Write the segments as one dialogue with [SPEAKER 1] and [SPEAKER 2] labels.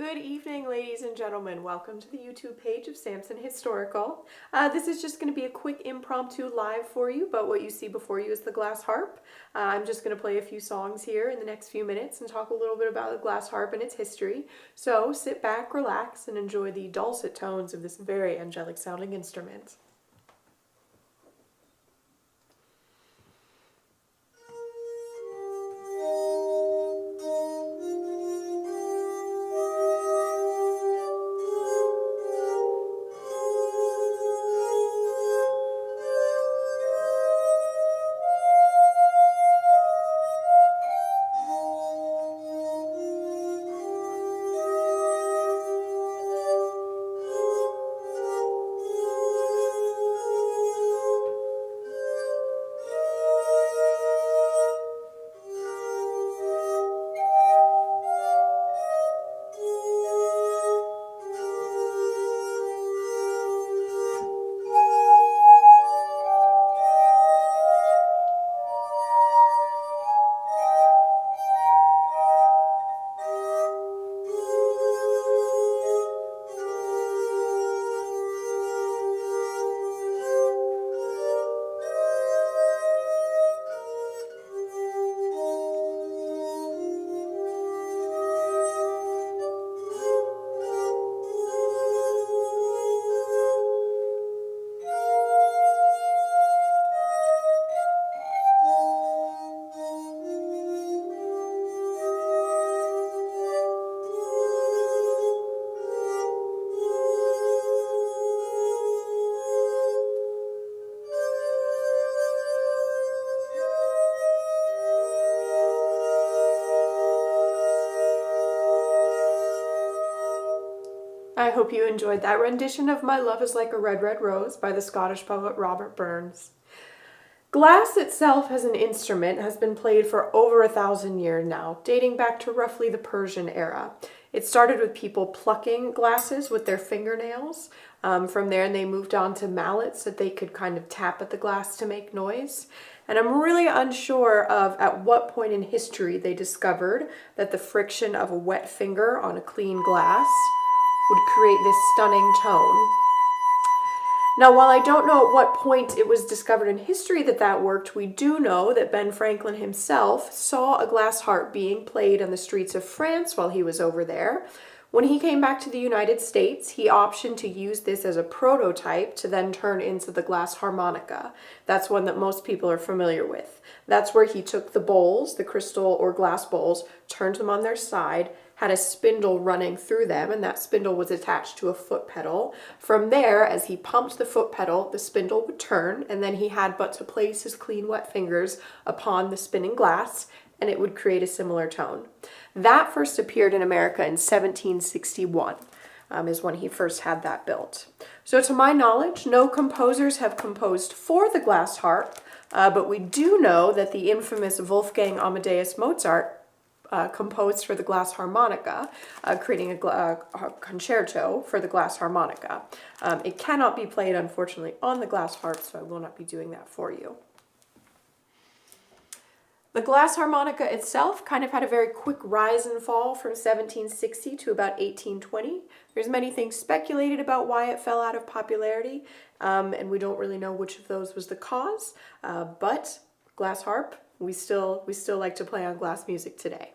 [SPEAKER 1] Good evening, ladies and gentlemen. Welcome to the YouTube page of Samson Historical. This is just going to be a quick impromptu live for you, but what you see before you is the glass harp. I'm just going to play a few songs here in the next few minutes and talk a little bit about the glass harp and its history. So sit back, relax, and enjoy the dulcet tones of this very angelic sounding instrument. I hope you enjoyed that rendition of My Love is Like a Red, Red Rose by the Scottish poet Robert Burns. Glass itself as an instrument has been played for over 1,000 years now, dating back to roughly the Persian era. It started with people plucking glasses with their fingernails. From there, they moved on to mallets that they could kind of tap at the glass to make noise. And I'm really unsure of at what point in history they discovered that the friction of a wet finger on a clean glass would create this stunning tone. Now, while I don't know at what point it was discovered in history that that worked, we do know that Ben Franklin himself saw a glass harp being played on the streets of France while he was over there. When he came back to the United States, he optioned to use this as a prototype to then turn into the glass harmonica. That's one that most people are familiar with. That's where he took the bowls, the crystal or glass bowls, turned them on their side, had a spindle running through them, and that spindle was attached to a foot pedal. From there, as he pumped the foot pedal, the spindle would turn, and then he had but to place his clean wet fingers upon the spinning glass, and it would create a similar tone. That first appeared in America in 1761, is when he first had that built. So to my knowledge, no composers have composed for the glass harp, but we do know that the infamous Wolfgang Amadeus Mozart composed for the glass harmonica, creating a concerto for the glass harmonica. It cannot be played, unfortunately, on the glass harp, so I will not be doing that for you. The glass harmonica itself kind of had a very quick rise and fall from 1760 to about 1820. There's many things speculated about why it fell out of popularity, and we don't really know which of those was the cause, but glass harp, we still like to play on glass music today.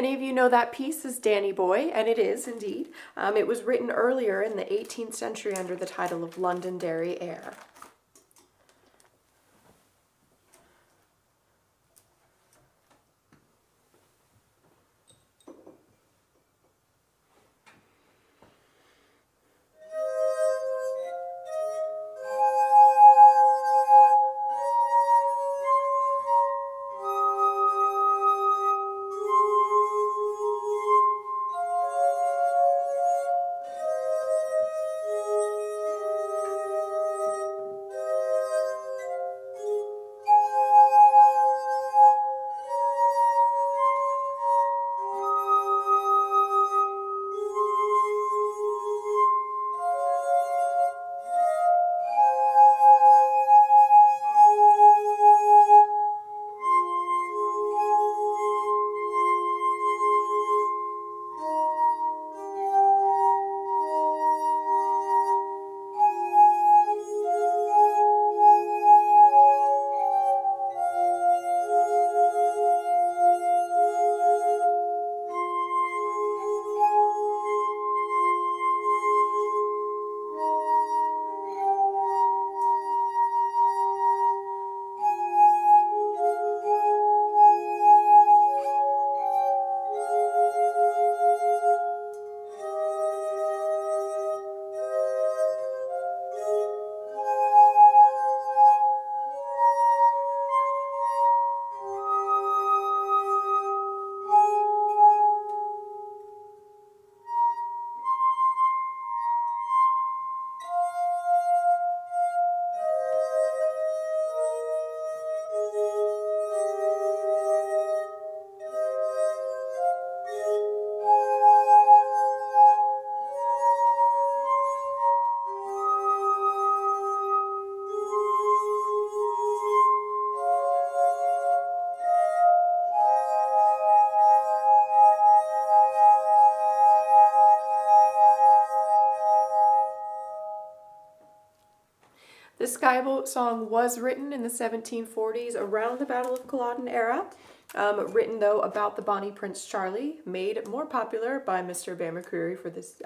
[SPEAKER 1] Many of you know that piece as Danny Boy, and it is indeed. It was written earlier in the 18th century under the title of Londonderry Air. The Skyboat song was written in the 1740s around the Battle of Culloden era. Written, though, about the Bonnie Prince Charlie, made more popular by Mr. Bear McCreary for this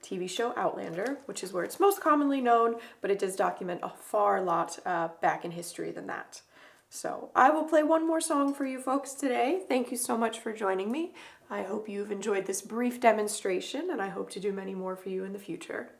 [SPEAKER 1] TV show Outlander, which is where it's most commonly known, but it does document a far lot back in history than that. So I will play one more song for you folks today. Thank you so much for joining me. I hope you've enjoyed this brief demonstration, and I hope to do many more for you in the future.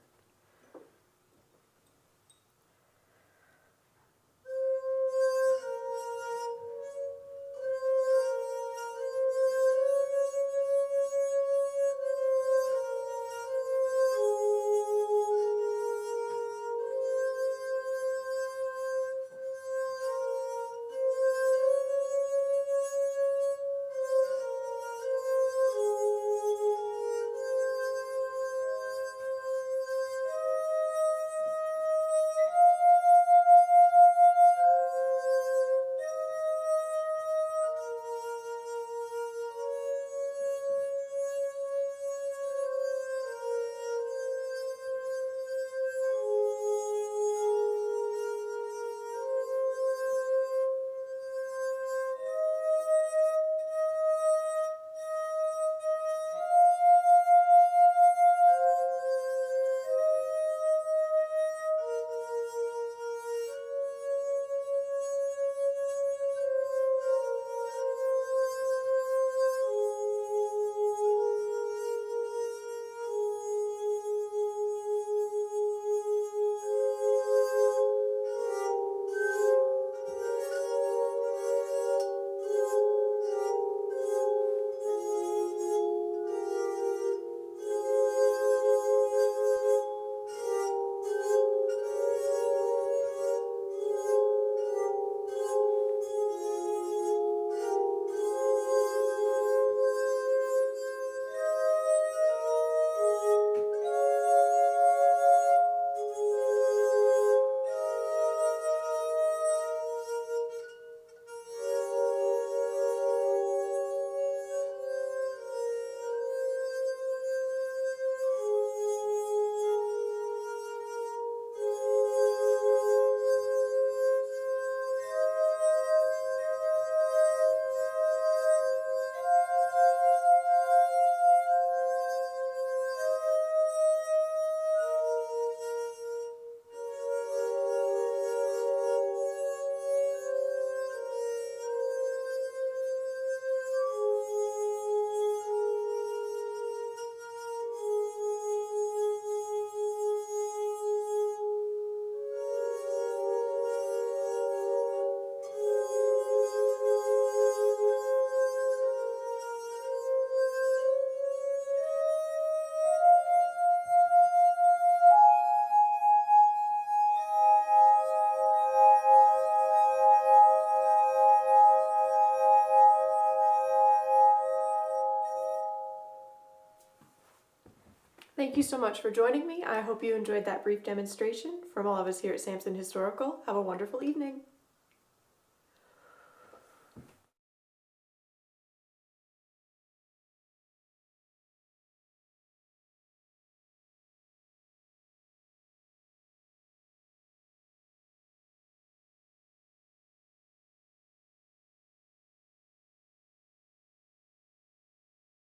[SPEAKER 1] Thank you so much for joining me. I hope you enjoyed that brief demonstration. From all of us here at Sampson Historical, have a wonderful evening.